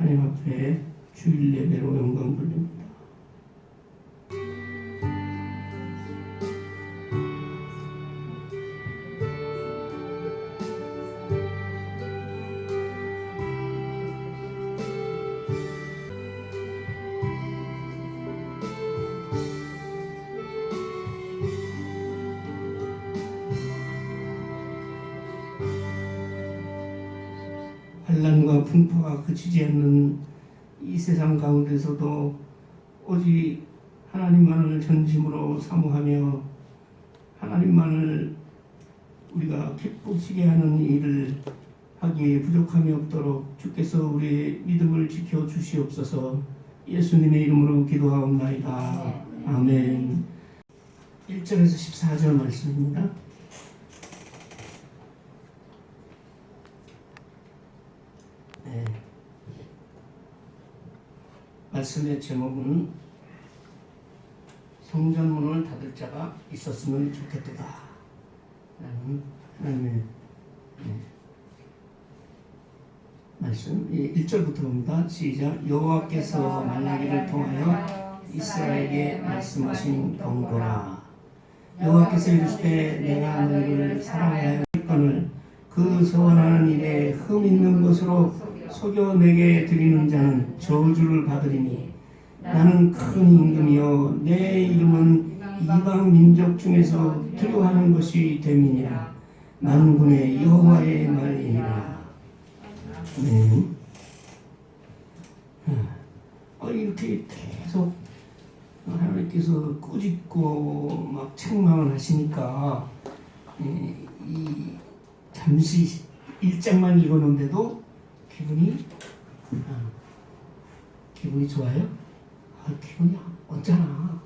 하나님 앞에 주일 예배로 영광 돌립니다. 환난과 풍파가 그치지 않는 이 세상 가운데서도 오직 하나님만을 전심으로 사모하며 하나님만을 우리가 기쁘시게 하는 일을 하기에 부족함이 없도록 주께서 우리의 믿음을 지켜 주시옵소서. 예수님의 이름으로 기도하옵나이다. 아멘. 1절에서 14절 말씀입니다. 네. 말씀의 제목은 성전문을 닫을 자가 있었으면 좋겠도다 라는 하나님의 말씀. 1절부터 봅니다. 시작. 여호와께서 말라기를 통하여 이스라엘에게 말씀하신 경고라. 여호와께서 이르시되 내가 너희를 사랑하여 건을 그 소원하는 일에 흠 있는 것으로 속여 내게 드리는 자는 저주를 받으리니 나는 큰 임금이요 내 이름은 이방 민족 중에서 두려워하는 것이 됨이니라. 만군의 여호와의 말이니라. 네. 이렇게 계속 하나님께서 꾸짖고 막 책망을 하시니까 잠시 1장만 읽었는데도 기분이 좋아요? 기분이 언짢아.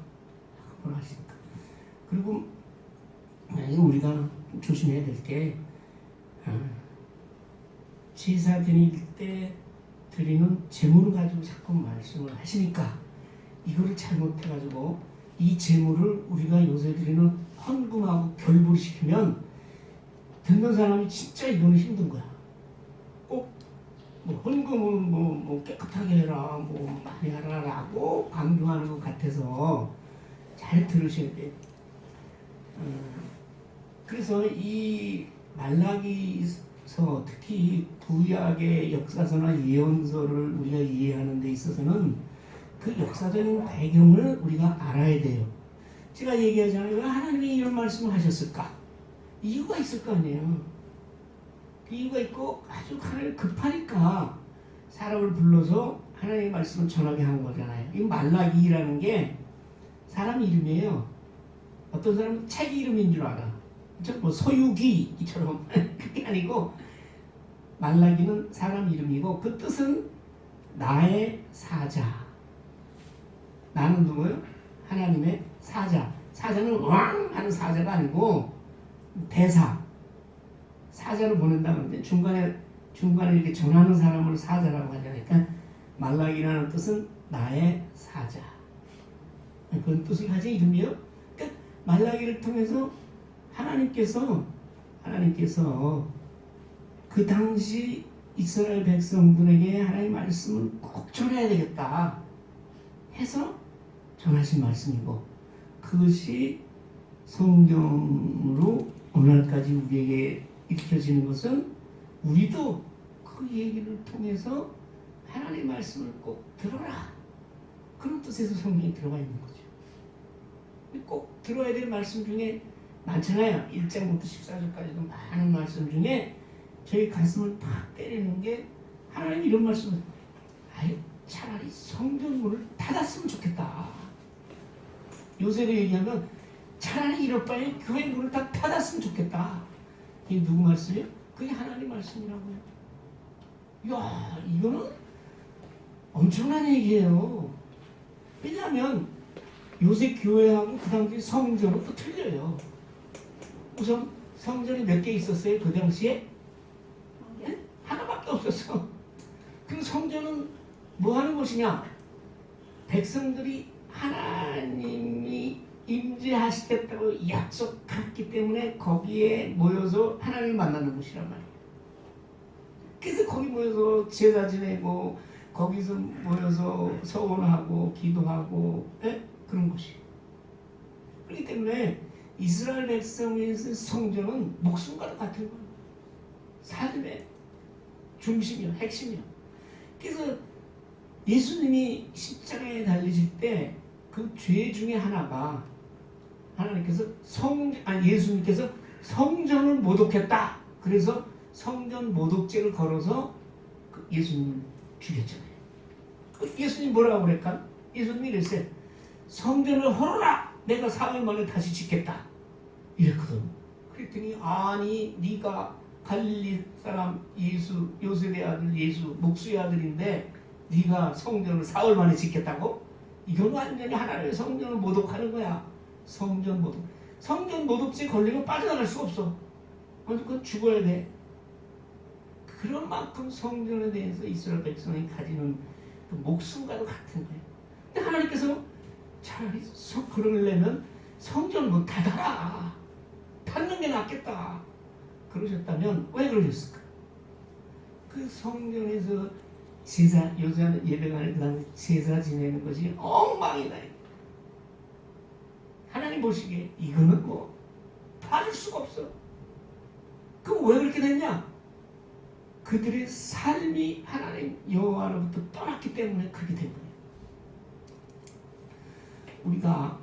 뭐라 하시니까. 그리고 우리가 조심해야 될 게 제사 드릴 때 드리는 제물을 가지고 자꾸 말씀을 하시니까 이거를 잘못해가지고 이 제물을 우리가 요새 드리는 헌금하고 결부를 시키면 듣는 사람이 진짜 이거는 힘든 거야. 꼭 헌금은 뭐 깨끗하게 해라, 뭐 많이 하라라고 강조하는 것 같아서 잘 들으셔야 돼. 그래서 이 말라기서 특히 구약의 역사서나 예언서를 우리가 이해하는 데 있어서는 그 역사적인 배경을 우리가 알아야 돼요. 제가 얘기하잖아요. 왜 하나님이 이런 말씀을 하셨을까? 이유가 있을 거 아니에요. 그 이유가 있고 아주 하나님 급하니까 사람을 불러서 하나님의 말씀을 전하게 한 거잖아요. 이 말라기라는 게 사람 이름이에요. 어떤 사람은 책 이름인 줄 알아. 뭐 서유기처럼 그게 아니고 말라기는 사람 이름이고 그 뜻은 나의 사자. 나는 누구예요? 하나님의 사자. 사자는 왕 하는 사자가 아니고 대사. 사자를 보낸다 그러는데 중간에 이렇게 전하는 사람을 사자라고 하잖아요. 그러니까 말라기라는 뜻은 나의 사자. 그런 뜻을 가진 이름이에요. 그러니까 말라기를 통해서 하나님께서 그 당시 이스라엘 백성들에게 하나님의 말씀을 꼭 전해야 되겠다 해서 전하신 말씀이고 그것이 성경으로 오늘날까지 우리에게 읽혀지는 것은 우리도 그 얘기를 통해서 하나님의 말씀을 꼭 들어라 그런 뜻에서 성경이 들어가 있는 거죠. 꼭 들어야 될 말씀 중에 많잖아요. 1장부터 14절까지도 많은 말씀 중에 저희 가슴을 탁 때리는 게 하나님 이런 말씀을 차라리 성전문을 닫았으면 좋겠다. 요새로 얘기하면 차라리 이럴 바에 교회 문을 다 닫았으면 좋겠다. 이게 누구 말씀이에요? 그게 하나님 말씀이라고요. 이야, 이거는 엄청난 얘기예요. 왜냐하면 요새 교회하고 그 당시 성전은 또 틀려요. 우선 성전이 몇 개 있었어요? 그 당시에? 하나밖에 없었어. 그럼 성전은 뭐 하는 곳이냐? 백성들이 하나님이 임재하시겠다고 약속했기 때문에 거기에 모여서 하나님을 만나는 곳이란 말이에요. 그래서 거기 모여서 제사 지내고 거기서 모여서 서원하고 기도하고 그런 것이. 그렇기 때문에 이스라엘 백성에서 성전은 목숨과도 같은 거예요. 삶의 중심이요, 핵심이요. 그래서 예수님이 십자가에 달리실 때 그 죄 중에 하나가 하나님께서 예수님께서 성전을 모독했다. 그래서 성전 모독죄를 걸어서 예수님을 죽였잖아요. 예수님 뭐라고 그랬까? 예수님이 이랬어요. 성전을 헐어라. 내가 사흘 만에 다시 짓겠다. 이랬거든. 그랬더니 아니 네가 갈릴리 사람 예수, 요셉의 아들 예수, 목수의 아들인데 네가 성전을 사흘 만에 짓겠다고? 이건 완전히 하나님의 성전을 모독하는 거야. 성전 모독. 성전 모독죄 걸리면 빠져나갈 수가 없어. 그건 죽어야 돼. 그런 만큼 성전에 대해서 이스라엘 백성이 가지는 그 목숨과도 같은 거예요. 근데 하나님께서 차라리 그러려면 성전 못 닫아라. 닫는 게 낫겠다. 그러셨다면 왜 그러셨을까? 그 성전에서 제사, 요새는 예배가 아니라 그 당시 제사 지내는 것이 엉망이다. 하나님 보시기에 이거는 뭐 봐줄 수가 없어. 그럼 왜 그렇게 됐냐? 그들의 삶이 하나님 여호와로부터 떠났기 때문에 그렇게 된 거예요. 우리가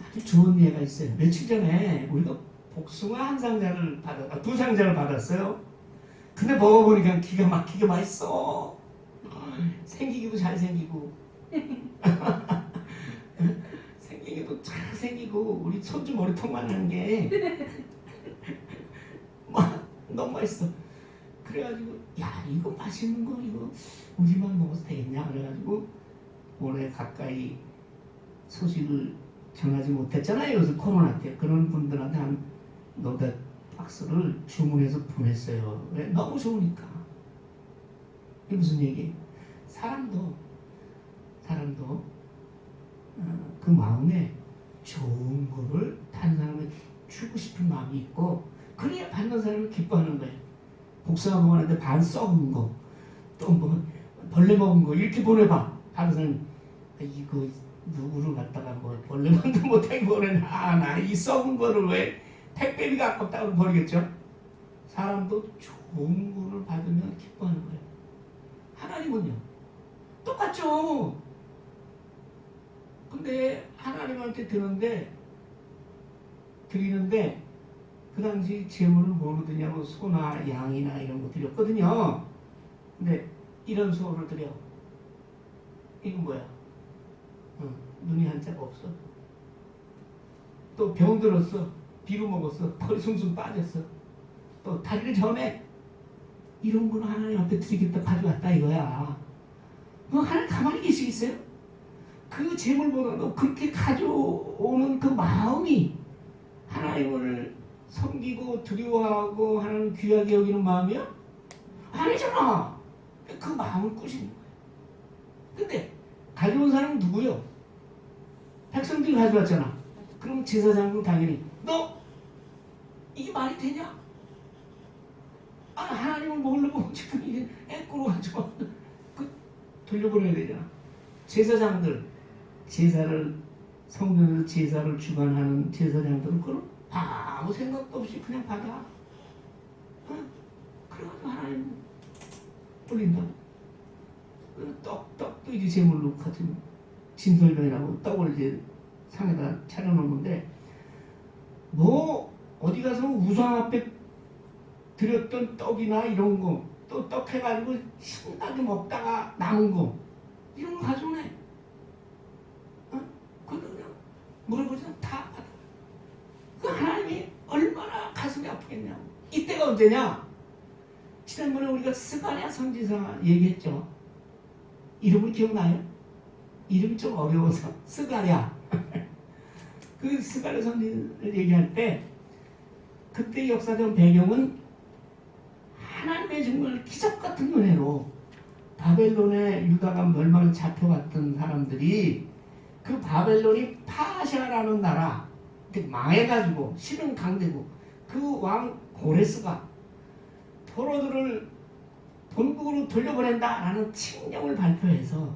아주 좋은 예가 있어요. 며칠 전에 우리가 복숭아 한 상자를 두 상자를 받았어요. 근데 먹어보니까 기가 막히게 맛있어. 생기기도 잘생기고 생기기도 잘 생기고 우리 손주 머리통만 하는 게 너무 맛있어. 그래가지고 야 이거 맛있는 거 이거 우리만 먹어도 되겠냐 그래가지고 올해 가까이 소식을 전하지 못했잖아요. 요새 코로나 때 그런 분들한테 한 너댓 박스를 주문해서 보냈어요. 왜? 너무 좋으니까. 이게 무슨 얘기예요? 사람도 그 마음에 좋은 거를 다른 사람에게 주고 싶은 마음이 있고 그래야 받는 사람을 기뻐하는 거예요. 복숭아 먹었는데 반 썩은 거, 또 뭐 벌레 먹은 거 이렇게 보내봐. 다른 사람 이거 누구를 갖다가 뭐 벌레만도 못하게 보내나 나 이 썩은 거를 왜 택배비가 아깝다고 버리겠죠? 사람도 좋은 거를 받으면 기뻐하는 거예요. 하나님은요 똑같죠. 근데 하나님한테 드리는데 그 당시 재물을 뭐로 드냐고 소나 양이나 이런 거 드렸거든요. 근데 이런 소를 드려. 이건 뭐야? 눈이 한자가 없어. 또 병 들었어. 비루 먹었어. 털이 숭숭 빠졌어. 또 다리를 저네. 이런 거는 하나님 앞에 드리겠다 가져왔다 이거야. 뭐 하나님 가만히 계시겠어요? 그 재물보다도 그렇게 가져오는 그 마음이 하나님을 섬기고 두려워하고 하나님 귀하게 여기는 마음이야? 아니잖아. 그 마음을 꾸시는 거예요. 근데 가져온 사람은 누구요? 백성들이 가져왔잖아. 그럼 제사장은 당연히 너 이게 말이 되냐? 하나님을 모르고 지금 이게 애꾸로 가지고 돌려보내야 되잖아. 제사장들 제사를 성전에서 제사를 주관하는 제사장들은 그걸 아무 생각도 없이 그냥 받아. 그래가지고 하나님 올린다. 떡도 이제 제물로 같은 진설면이라고 떡을 이제 상에다 차려놓는데 뭐 어디 가서 우상 앞에 드렸던 떡이나 이런 거 또 떡 해가지고 신나게 먹다가 남은 거 이런 거 가져오네. 그거 그냥 물어보지 다 받아. 그 하나님이 얼마나 가슴이 아프겠냐고. 이때가 언제냐? 지난번에 우리가 스가랴 선지자 얘기했죠. 이름을 기억나요? 이름이 좀 어려워서 스가랴. 그 스가랴 선지자를 얘기할 때 그때 역사적 배경은 하나님의 정말 기적 같은 은혜로 바벨론에 유다가 멸망을 잡혀갔던 사람들이 그 바벨론이 파샤라는 나라 망해가지고 실은 강대국 그 왕 고레스가 포로들을 본국으로 돌려보낸다라는 칙령을 발표해서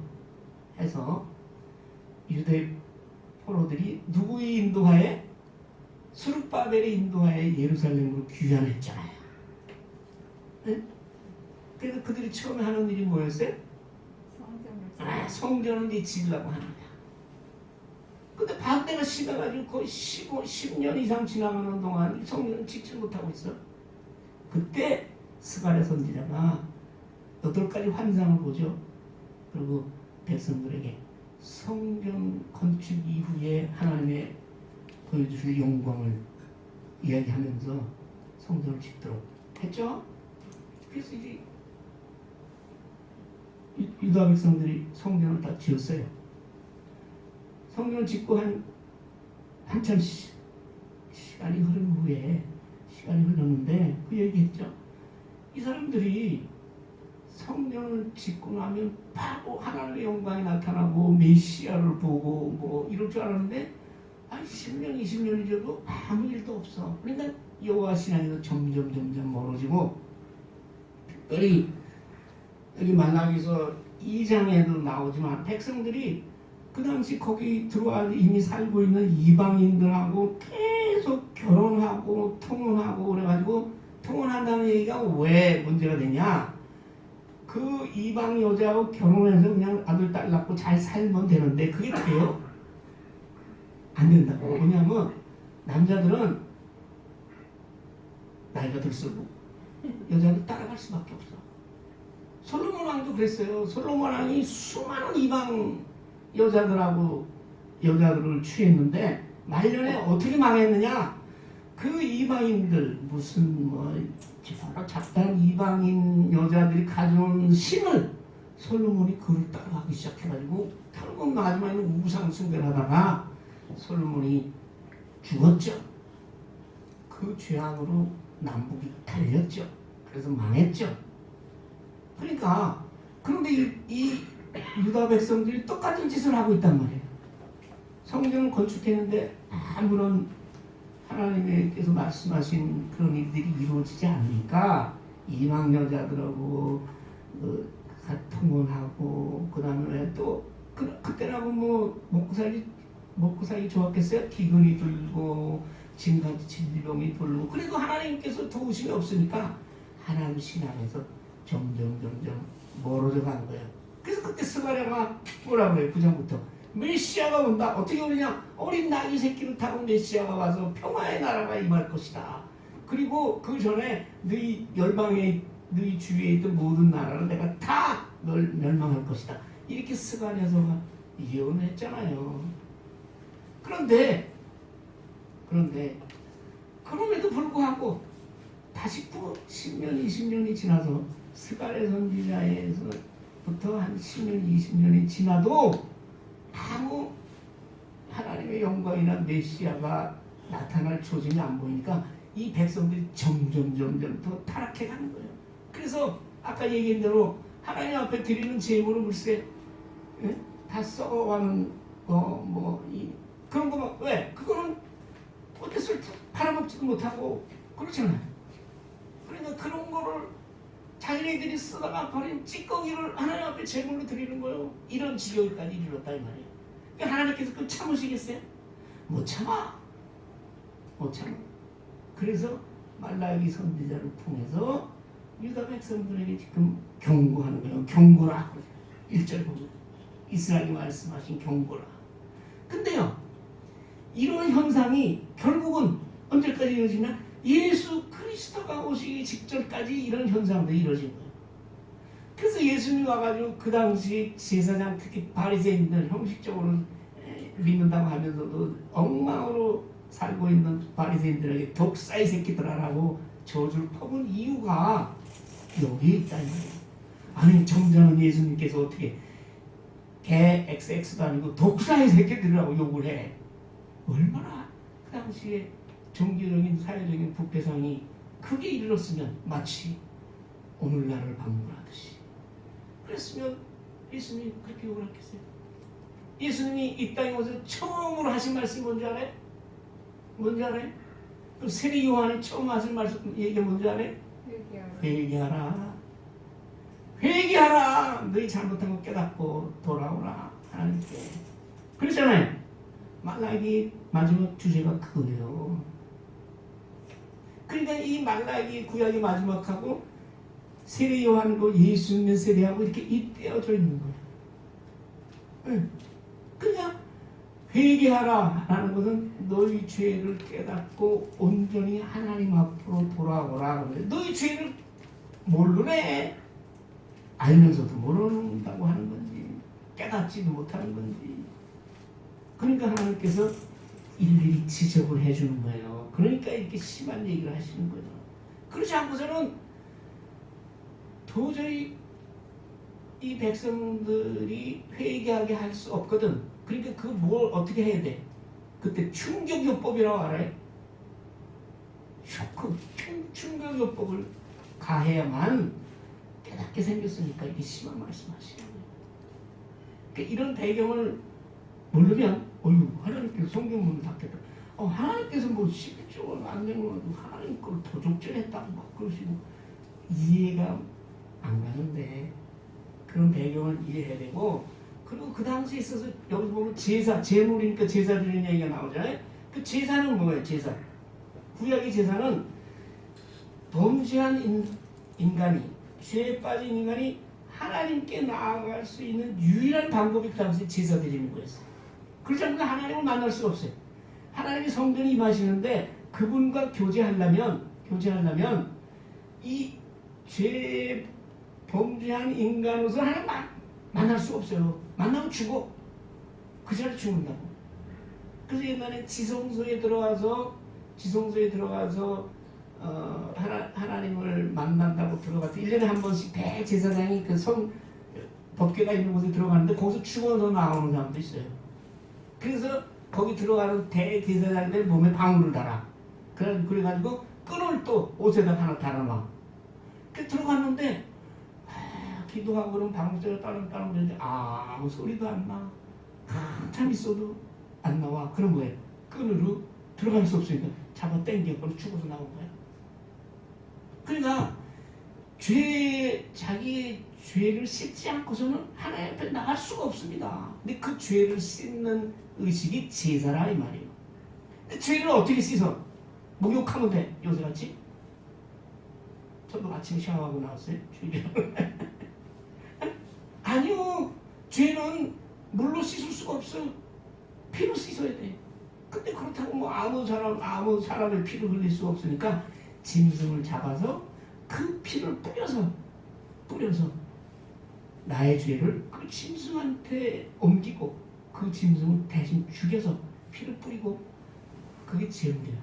유대 포로들이 누구의 인도하에? 수룹바벨의 인도하에 예루살렘으로 귀환했잖아요. 네? 그래서 그들이 처음에 하는 일이 뭐였어요? 성전을 지으려고 하는 거야. 근데 반대가 심해가지고 거의 10년 이상 지나가는 동안 성전을 짓지 못하고 있어. 그때 스가랴 선지자가 8가지 환상을 보죠. 그리고 백성들에게 성전 건축 이후에 하나님의 보여주실 영광을 이야기하면서 성전을 짓도록 했죠. 그래서 이제 유다 백성들이 성전을 다 지었어요. 성전을 짓고 한참 시간이 흘렀는데 그 얘기했죠. 이 사람들이 성전을 짓고 나면 바로 하나님의 영광이 나타나고 메시아를 보고 뭐 이럴 줄 알았는데 한 10년, 20년이 지나도 아무 일도 없어. 그러니까 여호와 신앙에서 점점 멀어지고, 특별히 여기 말라기서 2장에도 나오지만 백성들이 그 당시 거기 들어와 이미 살고 있는 이방인들하고 계속 결혼하고 통혼하고 그래가지고, 통혼한다는 얘기가 왜 문제가 되냐? 그 이방 여자하고 결혼해서 그냥 아들 딸 낳고 잘 살면 되는데 그게 돼요? 안 된다고. 왜냐하면 남자들은 나이가 들수록 여자를 따라갈 수밖에 없어. 솔로몬 왕도 그랬어요. 솔로몬 왕이 수많은 이방 여자들을 취했는데 말년에 어떻게 망했느냐? 그 이방인들 무슨 잡다한 이방인 여자들이 가져온 신을 솔로몬이 그를 따라가기 시작해가지고 결국 마지막에는 우상 숭배를 하다가 솔로몬이 죽었죠. 그 죄악으로 남북이 갈렸죠. 그래서 망했죠. 그러니까 그런데 이 유다 백성들이 똑같은 짓을 하고 있단 말이에요. 성전을 건축했는데 아무런 하나님께서 말씀하신 그런 일들이 이루어지지 않으니까 이방 여자들하고 통혼하고 그 다음에 또 그때라고 먹고 살기 좋았겠어요? 기근이 들고 진같이 질병이 돌고. 그래도 하나님께서 도우심이 없으니까 하나님 신앙에서 점점 멀어져 가는 거예요. 그래서 그때 스가랴가 뭐라고 해요? 9장부터 메시아가 온다. 어떻게 오느냐? 어린 나귀 새끼를 타고 메시아가 와서 평화의 나라가 임할 것이다. 그리고 그 전에 너희 열방에 너희 주위에 있던 모든 나라를 내가 다 멸망할 것이다. 이렇게 스가랴서가 예언했잖아요. 그런데 그럼에도 불구하고 다시 또 10년, 20년이 지나서 스가랴 선지자에서부터 한 10년, 20년이 지나도 아무 하나님의 영광이나 메시아가 나타날 조짐이 안 보이니까 이 백성들이 점점 더 타락해 가는 거예요. 그래서 아까 얘기한 대로 하나님 앞에 드리는 제물은 글쎄 다 썩어가는 그런 거 왜? 그거는 어땠을 때 팔아먹지도 못하고 그렇잖아요. 그러니까 그런 거를 자기네들이 쓰다가 버린 찌꺼기를 하나님 앞에 제물로 드리는 거예요. 이런 지경까지 이르렀다 이 말이에요. 그러니까 하나님께서 그걸 참으시겠어요? 못 참아. 그래서 말라기 선지자를 통해서 유다 백성들에게 지금 경고하는 거예요. 경고라. 1절 보면 이스라엘이 말씀하신 경고라. 근데요, 이런 현상이 결국은 언제까지 이루어지냐? 예수 그리스도가 오시기 직전까지 이런 현상들이 이루어진 거예요. 그래서 예수님이 와가지고 그 당시 제사장 특히 바리새인들 형식적으로 믿는다고 하면서도 엉망으로 살고 있는 바리새인들에게 독사의 새끼들아라고 저주를 퍼본 이유가 여기에 있다 이 말이에요. 아니 정자는 예수님께서 어떻게 개 XX도 아니고 독사의 새끼들이라고 욕을 해. 얼마나 그 당시에 종교적인 사회적인 부패상이 크게 이르렀으면 마치 오늘날을 방문하듯이 그랬으면 예수님이 그렇게 욕을 했겠어요? 예수님이 이 땅에 오셔서 처음으로 하신 말씀이 뭔지 알아요? 그 세례 요한이 처음 하신 말씀 얘기가 뭔지 알아요? 회개하라. 회개하라. 너희 잘못한 거 깨닫고 돌아오라. 하나님께. 그렇잖아요. 말라기 마지막 주제가 그거예요. 그러니까 이 말라기 구약의 마지막하고 세례 요한과 예수 믿는 세례하고 이렇게 잇대어져 있는 거예요. 응. 그러니까 회개하라 하는 것은 너희 죄를 깨닫고 온전히 하나님 앞으로 돌아오라. 너희 죄를 모르네. 알면서도 모른다고 하는 건지 깨닫지도 못하는 건지. 그러니까 하나님께서 일일이 지적을 해주는 거예요. 그러니까 이렇게 심한 얘기를 하시는 거죠. 그렇지 않고서는 도저히 이 백성들이 회개하게 할 수 없거든. 그러니까 그 뭘 어떻게 해야 돼? 그때 충격요법이라고 알아요? 쇼크, 충격요법을 가해야만 깨닫게 생겼으니까 이게 심한 말씀하시는 거예요. 그러니까 이런 배경을 모르면 하나님께서 성경문을 닫겠다. 하나님께서 뭐 11조를 안 된 거 하나님 걸 도적질했다고 막 그러시고 이해가 안 가는데 그런 배경을 이해해야 되고, 그리고 그 당시에 있어서 여기 보면 제사, 제물이니까 제사 드리는 얘기가 나오잖아요. 그 제사는 뭐예요? 제사. 구약의 제사는 범죄한 인간이, 죄에 빠진 인간이 하나님께 나아갈 수 있는 유일한 방법이 그 당시에 제사 드리는 거였어요. 그렇지 않으면 하나님을 만날 수가 없어요. 하나님이 성전에 임하시는데 그분과 교제하려면 이 죄 범죄한 인간으로서 하나님 만날 수 없어요. 만나면 죽어. 그 자리에 죽는다고. 그래서 옛날에 지성소에 들어가서 하나님을 만난다고 들어가서 1년에 한 번씩 대제사장이 그 법궤가 있는 곳에 들어가는데 거기서 죽어서 나오는 사람도 있어요. 그래서 거기 들어가는 대제사장들 몸에 방울을 달아. 그래가지고 끈을 또 옷에다 하나 달아놔. 그 들어갔는데 기도하고 그러면 방울쇠가 따릉따릉 되는데 아무 소리도 안 나. 한참 있어도 안 나와. 그런 거예요. 끈으로 들어갈 수 없으니까 잡아 당겨서 죽어서 나온 거예요. 그러니까 자기의 죄를 씻지 않고서는 하나님 앞에 나갈 수가 없습니다. 근데 그 죄를 씻는 의식이 제사라 이 말이에요. 근데 죄를 어떻게 씻어? 목욕하면 돼. 요새같이? 저도 아침 샤워하고 나왔어요. 아니요. 죄는 물로 씻을 수가 없어. 피로 씻어야 돼. 근데 그렇다고 뭐 아무 사람의 피를 흘릴 수가 없으니까 짐승을 잡아서 그 피를 뿌려서 나의 죄를 그 짐승한테 옮기고 그 짐승을 대신 죽여서 피를 뿌리고 그게 제물이야.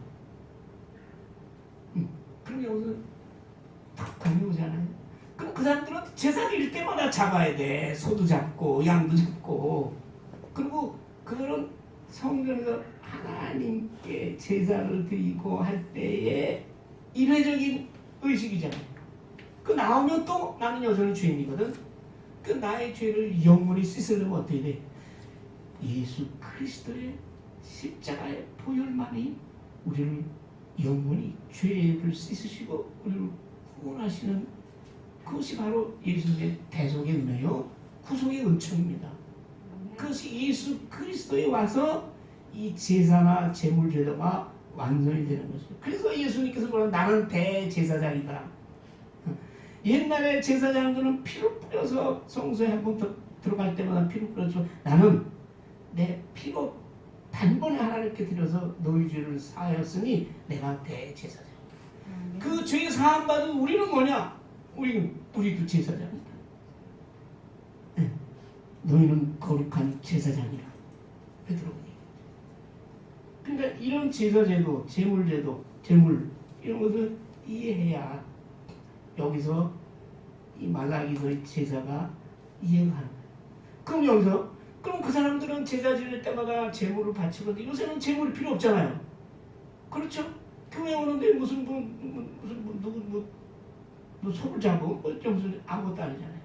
그럼 여기서 탁 감이 오잖아요. 그럼 그 사람들은 제사 드릴 때마다 잡아야 돼. 소도 잡고 양도 잡고. 그리고 그거는 성전에서 하나님께 제사를 드리고 할 때의 일회적인 의식이잖아요. 그 나오면 또 나는 여전히 죄인이거든. 그 나의 죄를 영원히 씻으려면 어떻게 돼? 예수 그리스도의 십자가의 보혈만이 우리를 영원히 죄를 씻으시고 우리를 구원하시는, 그것이 바로 예수님의 대속의 은혜요, 구속의 은총입니다. 그것이 예수 그리스도에 와서 이 제사나 제물 제도가 완전히 되는 것이죠. 그래서 예수님께서 뭐라 나는 대제사장이다. 옛날에 제사장들은 피를 뿌려서 성소에 한번 들어갈 때마다 피를 뿌려서 나는 내 피로 단번에 하나님께 드려서 너희 죄를 사하였으니 내가 대제사장. 그 죄 사함 받은 우리는 뭐냐? 우리도 제사장이다. 너희는 거룩한 제사장이라. 베드로가 얘기했죠. 그러니까 이런 제사제도, 제물제도, 제물 이런 것을 이해해야 여기서 이 말라기서의 제사가 이해가 가는 거예요. 그럼 그 사람들은 제사 지낼 때마다 제물을 바치는데 요새는 제물이 필요 없잖아요. 그렇죠? 교회 오는데 무슨 소를 잡고 무슨 아무것도 아니잖아요.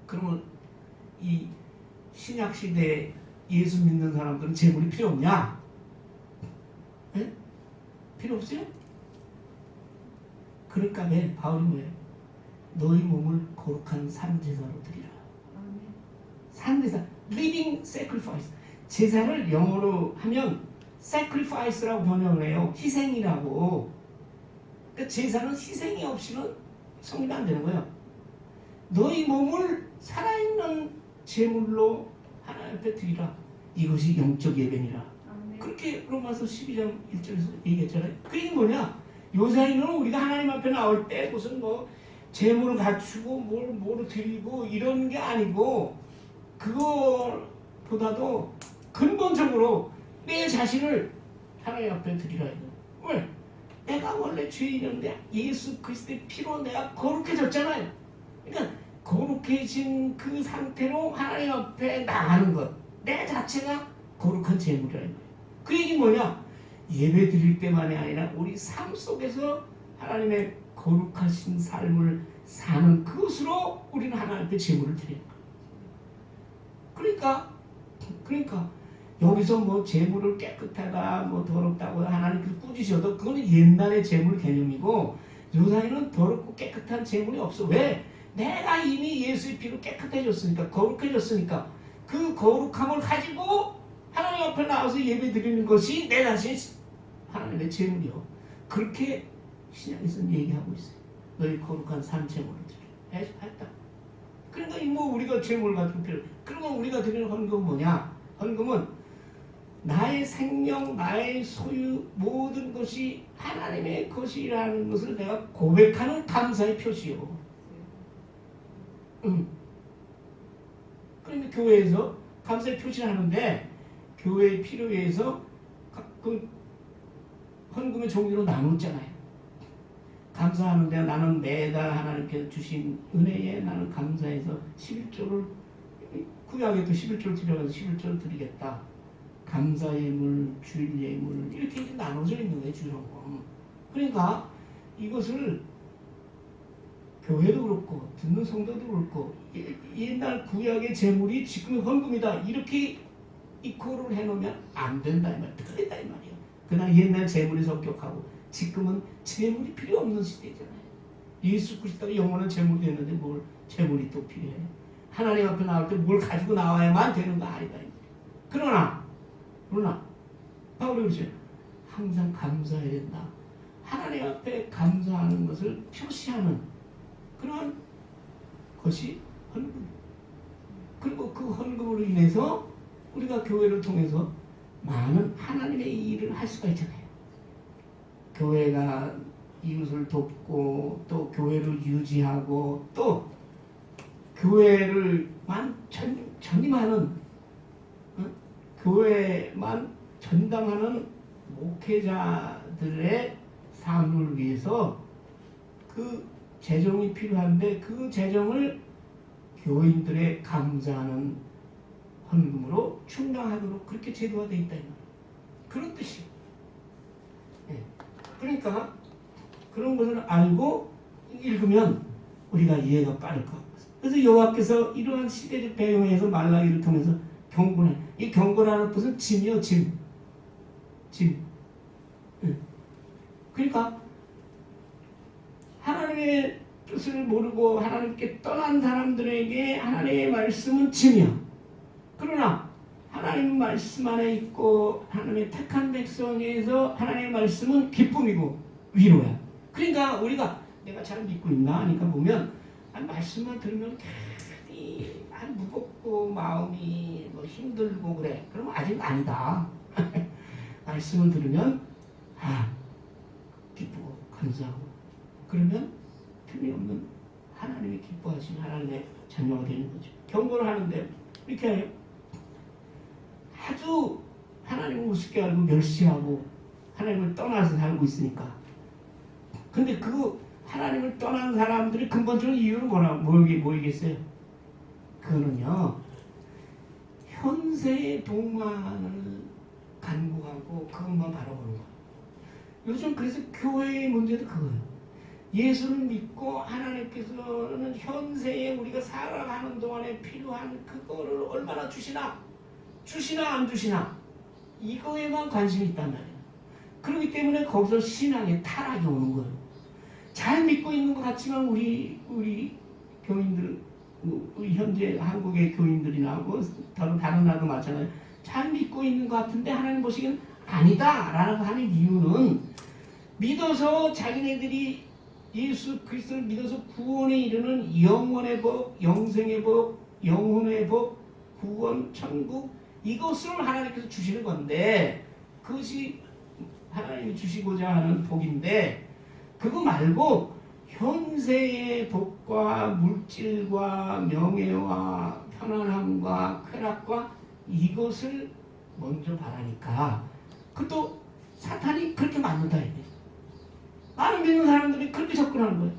그러면 이 신약 시대에 예수 믿는 사람들은 제물이 필요 없냐? 네? 필요 없어요? 그럴까 봐 바울이 뭐예요? 너희 몸을 거룩한 산제사로 드리라. 산제사, living sacrifice. 제사를 영어로 하면 sacrifice라고 번역을 해요. 희생이라고. 그러니까 제사는 희생이 없이는 성립이 안 되는 거예요. 너희 몸을 살아있는 제물로 하나님 앞에 드리라. 이것이 영적 예배니라. 그렇게 로마서 12장 1절에서 얘기했잖아요. 그게 뭐냐? 요사이는 우리가 하나님 앞에 나올 때 무슨 뭐 제물을 갖추고 뭘 드리고 이런 게 아니고, 그거보다도 근본적으로 내 자신을 하나님 앞에 드리라. 왜? 내가 원래 죄인인데 예수 그리스도의 피로 내가 거룩해졌잖아요. 그러니까 거룩해진 그 상태로 하나님 앞에 나가는 것, 내 자체가 거룩한 제물이라는 거예요. 그 얘기 뭐냐? 예배 드릴 때만이 아니라 우리 삶 속에서 하나님의 거룩하신 삶을 사는 그것으로 우리는 하나님 앞에 제물을 드리는 거예요. 그러니까 여기서 뭐 제물을 깨끗하다, 뭐 더럽다고 하나님께서 꾸짖으셔도 그거는 옛날의 제물 개념이고, 요사이는 더럽고 깨끗한 제물이 없어. 왜? 내가 이미 예수의 피로 깨끗해졌으니까, 거룩해졌으니까 그 거룩함을 가지고 하나님 앞에 나와서 예배 드리는 것이 내 자신 하나님의 제물이요. 그렇게 신약에서는 얘기하고 있어요. 너희 거룩한 산 제물을 드려. 했다. 그러니까 뭐 우리가 제물 같은 필요. 그러면 우리가 드리는 헌금은 뭐냐? 헌금은 나의 생명, 나의 소유, 모든 것이 하나님의 것이라는 것을 내가 고백하는 감사의 표시요. 그러니까 교회에서 감사의 표시를 하는데, 교회의 필요에 의해서 그 헌금의 종류로 나눴잖아요. 감사하는데 나는 매달 하나님께서 주신 은혜에 나는 감사해서 11조를, 구약에도 11조를 드려가서 11조를 드리겠다. 감사예물, 주일예물, 이렇게 이제 나눠져 있는 거예요, 주일헌금. 그러니까 이것을 교회도 그렇고 듣는 성도도 그렇고 옛날 구약의 제물이 지금의 헌금이다, 이렇게 이코를 해놓으면 안 된다 이 말, 틀리다 이 말이에요. 그날 옛날 제물이 성격하고 지금은 제물이 필요 없는 시대잖아요. 예수 그리스도가 영원한 제물이 됐는데 뭘 제물이 또 필요해? 하나님 앞에 나올 때 뭘 가지고 나와야만 되는 거 아니다 이 말이에요. 그러나 바울이 그러죠. 항상 감사해야 된다. 하나님 앞에 감사하는 것을 표시하는 그런 것이 헌금. 그리고 그 헌금으로 인해서 우리가 교회를 통해서 많은 하나님의 일을 할 수가 있잖아요. 교회가 이웃을 돕고 또 교회를 유지하고 또 교회를만 전임하는, 교회만 전담하는 목회자들의 삶을 위해서 그 재정이 필요한데, 그 재정을 교인들의 감사하는 헌금으로 충당하도록 그렇게 제도화되어 있다. 그런 뜻이에요. 네. 그러니까 그런 것을 알고 읽으면 우리가 이해가 빠를 것 같아요. 그래서 여호와께서 이러한 시대적 배경에서 말라기를 통해서 경고를, 이 경고라는 뜻은 짐이요, 짐. 네. 그러니까 하나님의 뜻을 모르고 하나님께 떠난 사람들에게 하나님의 말씀은 짐이야. 그러나 하나님 말씀 안에 있고 하나님의 택한 백성에서 하나님의 말씀은 기쁨이고 위로야. 그러니까 우리가 내가 잘 믿고 있나 하니까 보면 말씀만 들으면 괜히 무겁고 마음이 뭐 힘들고 그래. 그러면 아직 아니다. 말씀을 들으면 기쁘고 감사하고, 그러면 틀림없는 하나님이 기뻐하시는 하나님의 자녀가 되는 거죠. 경고를 하는데 이렇게 해요. 아주 하나님을 우습게 알고 멸시하고 하나님을 떠나서 살고 있으니까. 근데 그 하나님을 떠난 사람들이 근본적인 이유는 뭐이겠어요? 그거는요, 현세의 복만을 간구하고 그것만 바라보는 거예요. 요즘 그래서 교회의 문제도 그거예요. 예수를 믿고 하나님께서는 현세에 우리가 살아가는 동안에 필요한 그거를 얼마나 주시나 안 주시나, 이거에만 관심이 있단 말이에요. 그렇기 때문에 거기서 신앙의 타락이 오는 거예요. 잘 믿고 있는 것 같지만 우리 교인들, 우리 현재 한국의 교인들이나 뭐 다른 나라도 마찬가지로 잘 믿고 있는 것 같은데 하나님 보시기엔 아니다라고 하는 이유는 믿어서 자기네들이 예수 그리스도를 믿어서 구원에 이르는 영원의 복, 영생의 복, 영혼의 복, 구원, 천국 이것을 하나님께서 주시는 건데 그것이 하나님이 주시고자 하는 복인데 그거 말고 현세의 복과 물질과 명예와 편안함과 쾌락과 이것을 먼저 바라니까 그것도 사탄이 그렇게 만든다 이게. 많은 믿는 사람들이 그렇게 접근하는 거예요.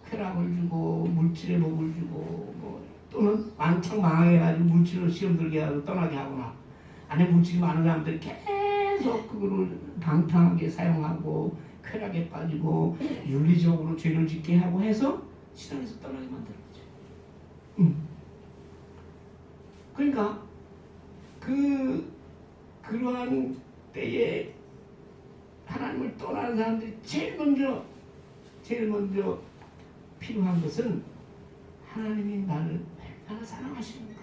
쾌락을 주고 물질의 복을 주고 뭐 또는 왕창 망해가지고 물질로 시험 들게 하고 떠나게 하거나 안에 물질이 많은 사람들이 계속 그거를 방탕하게 사용하고 쾌락에 빠지고 윤리적으로 죄를 짓게 하고 해서 신앙에서 떠나게 만드는 거죠. 그러니까 그러한 때에 하나님을 떠나는 사람들이 제일 먼저 필요한 것은 하나님이 나를 얼마나 사랑하시는 것.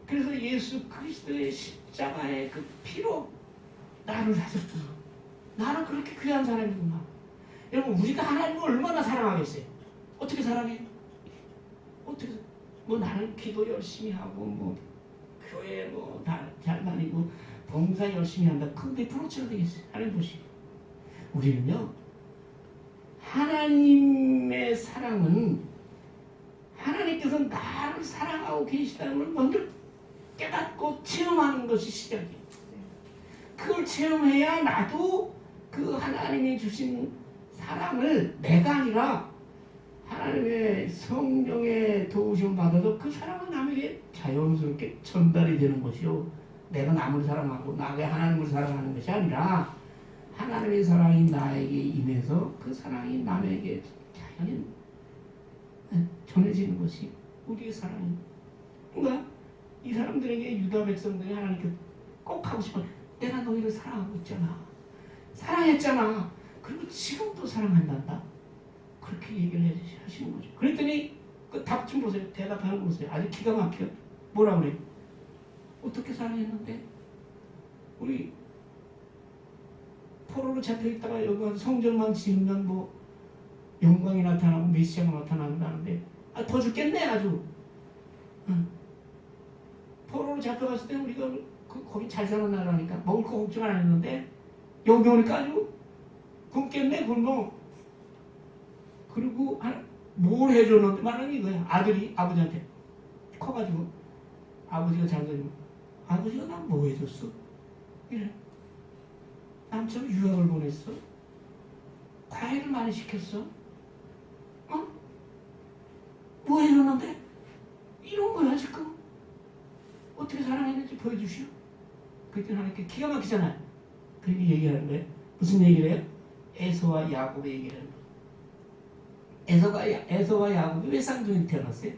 그래서 예수 그리스도의 십자가의 그 피로 나를 사셨구나. 나는 그렇게 귀한 사람이구나. 여러분 우리가 하나님을 얼마나 사랑하겠어요? 어떻게 사랑해요? 어떻게 뭐 나는 기도 열심히 하고 뭐 교회 뭐 잘 다니고 봉사 열심히 한다. 그게 프로처럼 되겠어요. 하나님 보시고 우리는요 하나님의 사랑은 하나님께서 나를 사랑하고 계시다는 걸 먼저 깨닫고 체험하는 것이 시작이에요. 그걸 체험해야 나도 그 하나님이 주신 사랑을 내가 아니라 하나님의 성령의 도우심 받아서 그 사랑은 남에게 자연스럽게 전달이 되는 것이요. 내가 남을 사랑하고 나가 하나님을 사랑하는 것이 아니라 하나님의 사랑이 나에게 임해서 그 사랑이 남에게 자연히 전해지는 것이 우리의 사랑입니다. 그러니까 이 사람들에게 유다 백성들이 하나님께 꼭 하고 싶어. 내가 너희를 사랑하고 있잖아. 사랑했잖아. 그리고 지금도 사랑한단다. 그렇게 얘기를 하시는 거죠. 그랬더니 그 답 좀 보세요. 대답하는 거 보세요. 아주 기가 막혀요. 뭐라 그래요? 어떻게 사랑했는데? 우리 포로로 잡혀있다가 여기 와서 성전만 지으면 뭐 영광이 나타나고 메시아가 나타난다는데 더 죽겠네 아주. 포로로 잡혀갔을 때 우리가 거기 잘 사는 나라니까 먹을 거 걱정 안 했는데 여기 오니까 아주 굶겠네 굶어. 그리고 뭘 해줬는데 말하는 이거야. 아들이 아버지한테 커가지고 아버지가 장사님 아버지가 난 뭐 해줬어? 이래. 남처럼 유학을 보냈어? 과외를 많이 시켰어? 뭐 해줬는데? 이런 거야 지금. 어떻게 사랑했는지 보여주시오. 그때 하나님께 기가 막히잖아요. 그렇게 얘기하는 거예요. 무슨 얘기를 해요? 에서와 야곱의 얘기를 하는 거예요. 에서와 야곱이 왜 쌍둥이 태어났어요?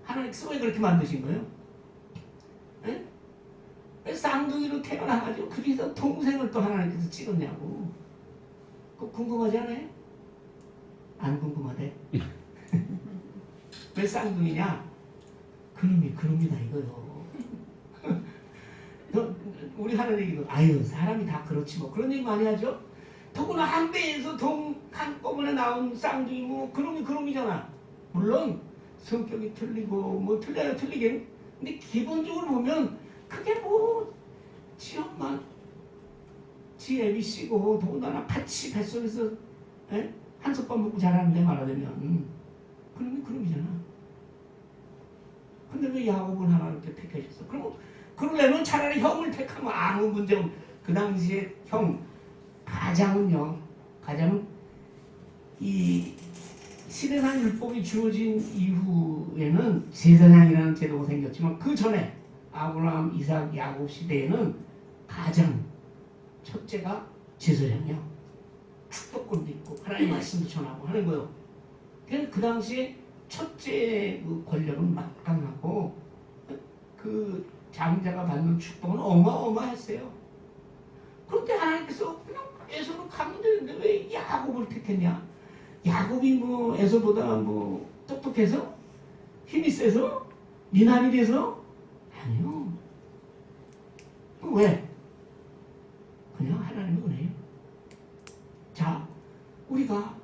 하나님께서 왜 그렇게 만드신 거예요? 에? 왜 쌍둥이로 태어나가지고 그래서 동생을 또 하나님께서 찍었냐고. 그거 궁금하지 않아요? 안 궁금하대. 왜 쌍둥이냐? 그놈이다 이거요. 우리 하는 얘기도 아유 사람이 다 그렇지 뭐 그런 얘기 많이 하죠. 더구나 한 배에서 한꺼번에 나온 쌍둥이 뭐 그놈이잖아. 물론 성격이 틀리고 뭐 틀리긴. 근데 기본적으로 보면 그게 뭐 지 엄마 지 애비씨고 더군다나 같이 뱃속에서 한솥밥 먹고 자라는데 말하자면 그놈이잖아. 근데 왜 야곱은 하나님께 택하셨어? 그러려면 차라리 형을 택하면 아무 문제 없는. 그 당시에 가장은 이 시대상 율법이 주어진 이후에는 제사장이라는 제도가 생겼지만 그 전에 아브라함, 이삭, 야곱 시대에는 가장 첫째가 제사장이야. 축복권도 있고 하나님 말씀도 전하고 하는 거요. 그래서 그 당시에 첫째 그 권력은 막강하고 그 장자가 받는 축복은 어마어마했어요. 그런데 하나님께서 그냥 에서로 가면 되는데 왜 야곱을 택했냐? 야곱이 뭐 에서보다 뭐 똑똑해서? 힘이 세서? 미남이 돼서? 아니요. 왜? 그냥 하나님의 은혜예요. 자, 우리가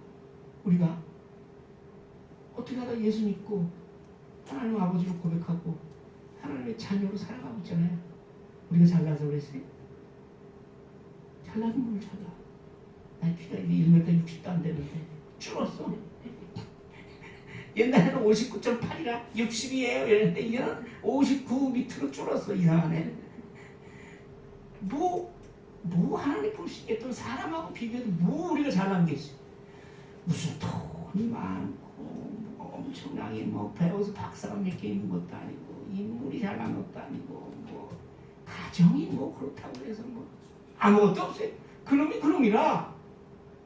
어떻게 하다 예수 믿고 하나님 아버지로 고백하고 하나님의 자녀로 살아가고 있잖아요. 우리가 잘나서 그랬어요? 잘나서 뭘 잘나? 나 키가 이제 1m 60도 안 되는데 줄었어. 옛날에는 59.8이라 60이에요 이랬는데 이제는 59 밑으로 줄었어. 이상하네. 뭐 하나님 보시기에 사람하고 비교해도 뭐 우리가 잘난 게 있어? 무슨 돈이 많고 뭐 엄청나게 뭐 배워서 박사가 몇 개 있는 것도 아니고 인물이 잘난 것도 아니고 뭐 가정이 뭐 그렇다고 해서 뭐 아무것도 없어요. 그놈이라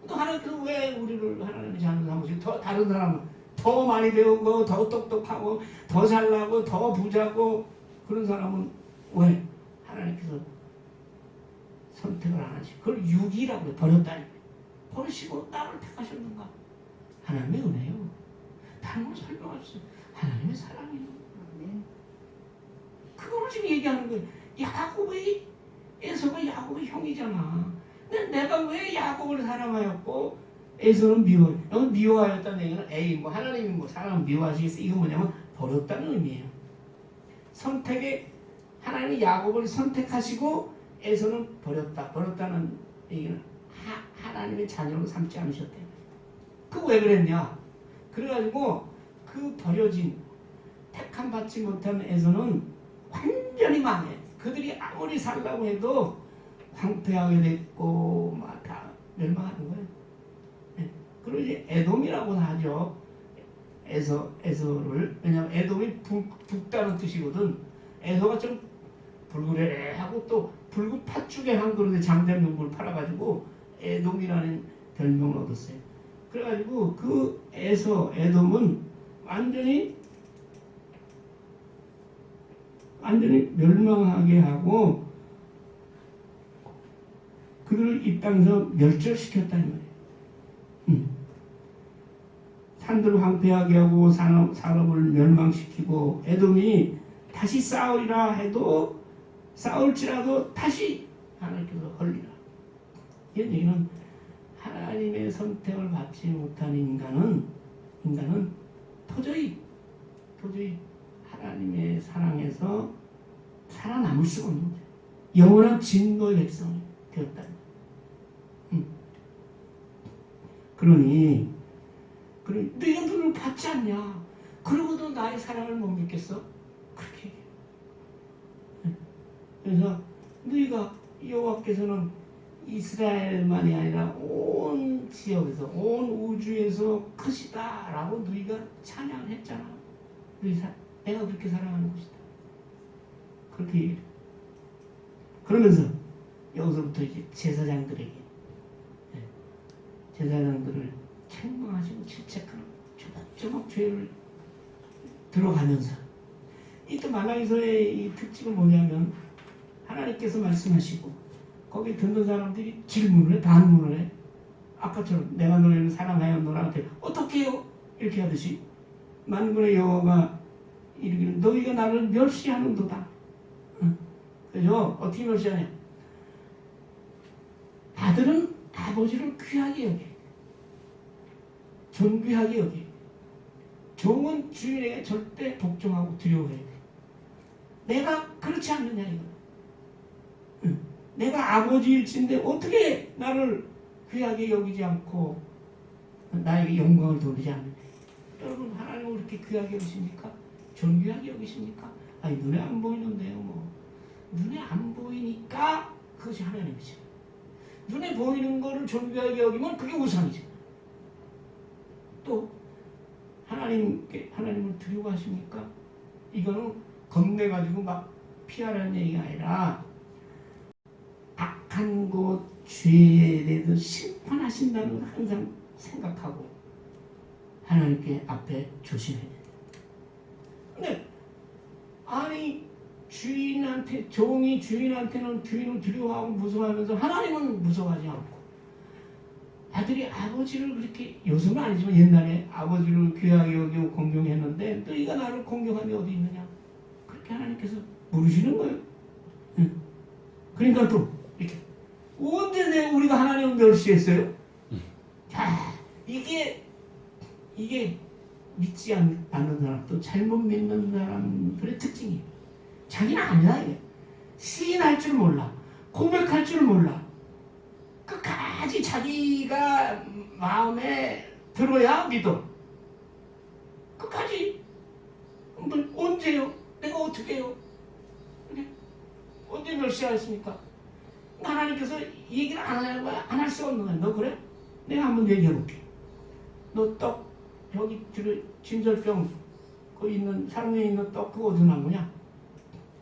또 하나님께서 왜 우리를 하나님의 자녀 삼으시고 더 다른 사람은 더 많이 배우고 더 똑똑하고 더 잘나고 더 부자고 그런 사람은 왜 하나님께서 선택을 안 하시고 그걸 유기라고 해. 버렸다니 버리시고 나를 택하셨는가? 하나님의 은혜요. 다른 걸 설명할 수 하나님의 사랑이요. 그거를 지금 얘기하는 거예요. 에서가 야곱의 형이잖아. 근데 내가 왜 야곱을 사랑하였고 에서는 미워하였다는 얘기는 뭐 하나님이 뭐 사람을 미워하시겠어? 이건 뭐냐면 버렸다는 의미예요. 하나님이 야곱을 선택하시고 에서는 버렸다는 얘기는 하나님의 자녀로 삼지 않으셨대요. 그 왜 그랬냐? 그래가지고 그 버려진 택함 받지 못한 에서는 완전히 망해. 그들이 아무리 살라고 해도 황폐하게 됐고 막 다 멸망하는 거예요. 네. 그리고 이제 에돔이라고 하죠. 에서를 왜냐하면 에돔이 붓다는 뜻이거든. 에서가 좀 불그레하고 또 붉은 팥죽에 한 그릇에 장작용불 팔아가지고 에돔이라는 별명을 얻었어요. 그래가지고 그 에돔은 완전히 멸망하게 하고 그들을 이 땅에서 멸절시켰다는 거예요. 산들을 황폐하게 하고 산업을 멸망시키고 에돔이 다시 싸우리라 해도 싸울지라도 다시 하나님께서 헐리라. 이 얘기는 하나님의 선택을 받지 못한 인간은 도저히 하나님의 사랑에서 살아남을 수가 없는 거예요. 영원한 진노의 백성이 되었다. 그러니 너희가 눈을 받지 않냐? 그러고도 나의 사랑을 못 믿겠어? 그렇게 얘기해요. 그래서 너희가 여호와께서는 이스라엘만이 아니라 온 지역에서 온 우주에서 크시다라고 너희가 찬양을 했잖아. 내가 그렇게 사랑하는 것이다. 그렇게 얘기해요. 그러면서 여기서부터 이제 제사장들에게 제사장들을 책망하시고 질책하는 조목조목 죄를 들어가면서 이 또 말라기서의 이 특징은 뭐냐면 하나님께서 말씀하시고 거기 듣는 사람들이 질문을 해, 반문을 해. 아까처럼 내가 너희를 사랑하였노라 한테 어떻게 해요? 이렇게 하듯이 만군의 여호와가 이르기를 너희가 나를 멸시하는도다. 그죠? 어떻게 멸시하냐? 아들은 아버지를 귀하게 여기 존귀하게 여기 종은 주인에게 절대 복종하고 두려워해야 돼. 내가 그렇지 않느냐 이거. 내가 아버지일진데 어떻게 나를 귀하게 여기지 않고 나에게 영광을 돌리지 않느냐. 여러분 하나님을 그렇게 귀하게 여기십니까? 존귀하게 여기십니까? 아니 눈에 안 보이는데요. 뭐 눈에 안 보이니까 그것이 하나님이죠. 눈에 보이는 거를 존귀하게 여기면 그게 우상이죠. 또 하나님을 두려워하십니까? 이거는 겁내가지고 막 피하라는 얘기가 아니라 악한 곳 죄에 대해서 심판하신다는 걸 항상 생각하고 하나님께 앞에 조심해야 돼요. 근데 아니 종이 주인한테는 주인을 두려워하고 무서워하면서 하나님은 무서워하지 않고 아들이 아버지를 그렇게, 요즘은 아니지만 옛날에 아버지를 귀하게 여기고 공경했는데 너희가 나를 공경함이 어디 있느냐, 그렇게 하나님께서 물으시는 거예요. 응. 그러니까 또 이렇게 언제 우리가 하나님을 멸시했어요? 자, 이게 믿지 않는 사람, 또 잘못 믿는 사람들의 특징이에요. 자기는 아니다 이게. 시인할 줄 몰라, 고백할 줄 몰라, 끝까지 자기가 마음에 들어야 믿어. 끝까지. 언제요? 내가 어떻게 해요? 언제 멸시하였습니까? 하나님께서 얘기를 안 하는 거야. 안 할 수 없는 거야. 너 그래? 내가 한번 얘기해볼게. 너 떡, 여기 진절병 그 있는 사랑에 있는 떡 그거 어디서 난 거냐?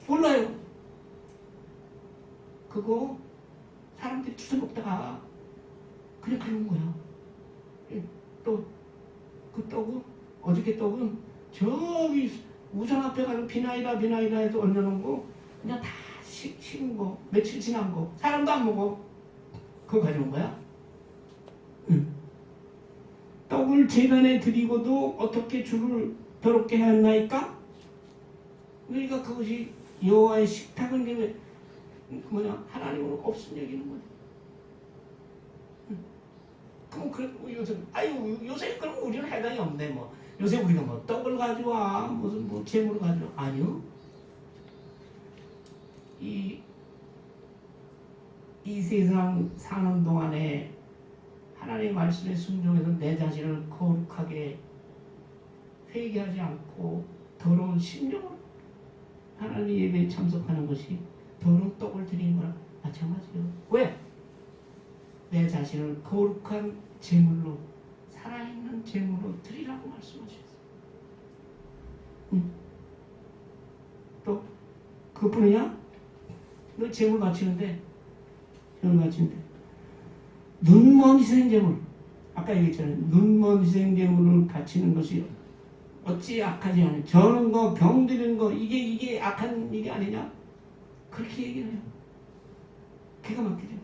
몰라요. 그거 사람들이 주워 먹다가 그냥 그런 거야. 또 그 떡은, 어저께 떡은 저기 우상 앞에 가서 비나이다 해서 얹어놓은 거 그냥 다 식은 거, 며칠 지난 거, 사람도 안 먹어. 그거 가져온 거야. 응. 떡을 제단에 드리고도 어떻게 주를 더럽게 하였나이까? 그러니까 그것이 여호와의 식탁은 게 뭐냐, 하나님은 없음 여기는 거야. 그럼 요새, 요새 그럼 우리는 해당이 없네. 뭐 요새 우리가 뭐 떡을 가져와, 무슨 뭐 재물을 가져와. 아니요. 이 세상 사는 동안에 하나님의 말씀에 순종해서 내 자신을 거룩하게 회개하지 않고 더러운 심령으로 하나님 예배에 참석하는 것이 더러운 떡을 드리는 거랑 마찬가지예요. 왜? 내 자신을 거룩한 제물로, 살아있는 제물로 드리라고 말씀하셨어요. 또 그뿐이냐? 너 제물 바치는데 눈먼 희생제물, 아까 얘기했잖아요. 눈먼 희생제물을 바치는 것이 어찌 악하지 않아요? 저는 거, 병드는 거, 이게 악한 일이 아니냐? 그렇게 얘기를 해요. 기가 막히죠.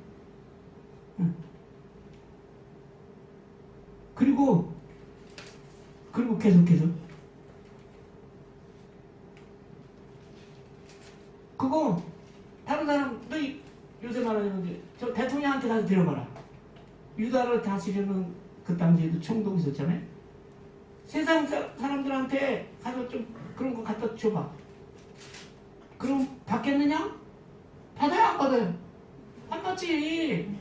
그리고 계속해서 그거 다른 사람, 너희 요새 말하자면 저 대통령한테 가서 데려가라. 유다를 다스리는 그 당시에도 총독 있었잖아요. 세상 사람들한테 가서 좀 그런 거 갖다 줘봐. 그럼 받겠느냐? 받아요, 안 받아요? 안 받지.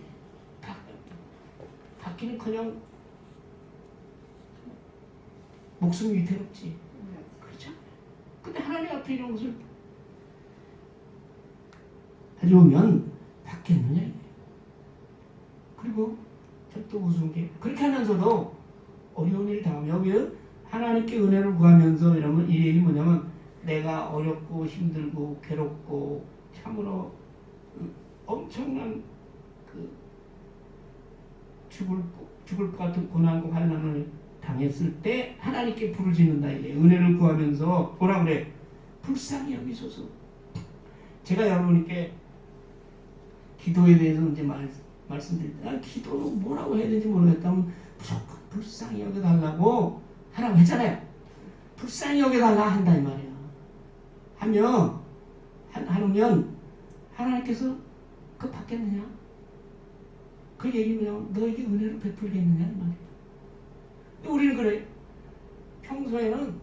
받기는커녕 목숨이 위태롭지. 그렇죠? 근데 하나님 앞에 이런 것을 가져오면 받겠느냐 이게. 그리고 또 무서운 게, 그렇게 하면서도 어려운 일 당하면, 여기 하나님께 은혜를 구하면서 이러면 이 얘기 뭐냐면, 내가 어렵고 힘들고 괴롭고 참으로 엄청난 그 죽을 것 같은 고난과 환난을 당했을 때 하나님께 부르짖는다 이게. 은혜를 구하면서 뭐라 그래? 불쌍히 여기소서. 제가 여러분께 기도에 대해서 이제 말씀드릴 때, 기도로 뭐라고 해야 되는지 모르겠다면 무조건 불쌍히 여겨달라고 하라고 했잖아요. 불쌍히 여겨달라 한다 이 말이야. 하면 하나님께서 그거 받겠느냐? 그 얘기면 너에게 은혜를 베풀겠느냐 이 말이야. 우리는 그래. 평소에는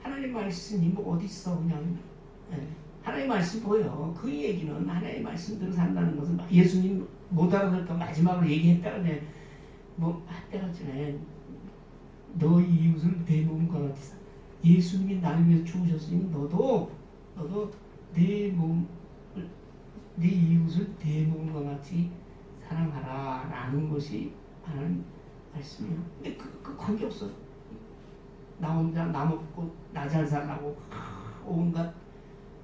하나님 말씀이 뭐 어디 있어 그냥. 하나님 말씀 보여. 그 얘기는 하나님 말씀대로 산다는 것은 예수님 못 알아들을까 마지막으로 얘기했다네. 뭐 때렸잖아요. 너 이웃을 내 몸과 같이. 예수님이 나를 위해서 죽으셨으니 너도 내 이웃을 내 몸과 같이 사랑하라 라는 것이 하나님 말씀이에요. 근데 그 관계없어. 나 혼자 나 먹고 나 잘 살라고 온갖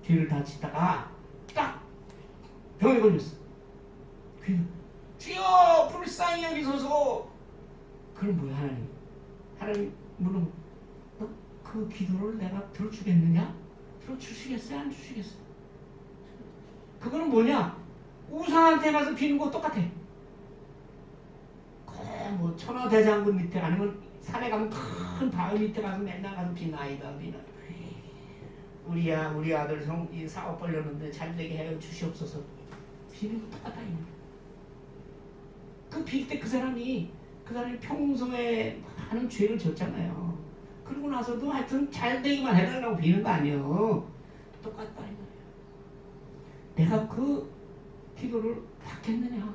죄를 다 짓다가 딱 병에 걸렸어. 주여 불쌍히 여기소서. 그럼 뭐야? 하나님 물론 너 그 기도를 내가 들어주겠느냐? 들어주시겠어요? 안 주시겠어요? 그거는 뭐냐? 우상한테 가서 비는 거 똑같아. 그 뭐 천하대장군 밑에 아니면 산에 가면 큰 바위 밑에 가서 맨날 가서 비나이다 비나. 우리 아들 이 사업 벌렸는데 잘되게 해 주시옵소서. 비는 거 똑같다 이거. 그 빌 때 그 사람이 평소에 많은 죄를 졌잖아요. 그러고 나서도 하여튼 잘되기만 해달라고 비는 거 아니에요. 똑같다 이 말이에요. 내가 그 기도를 받겠느냐?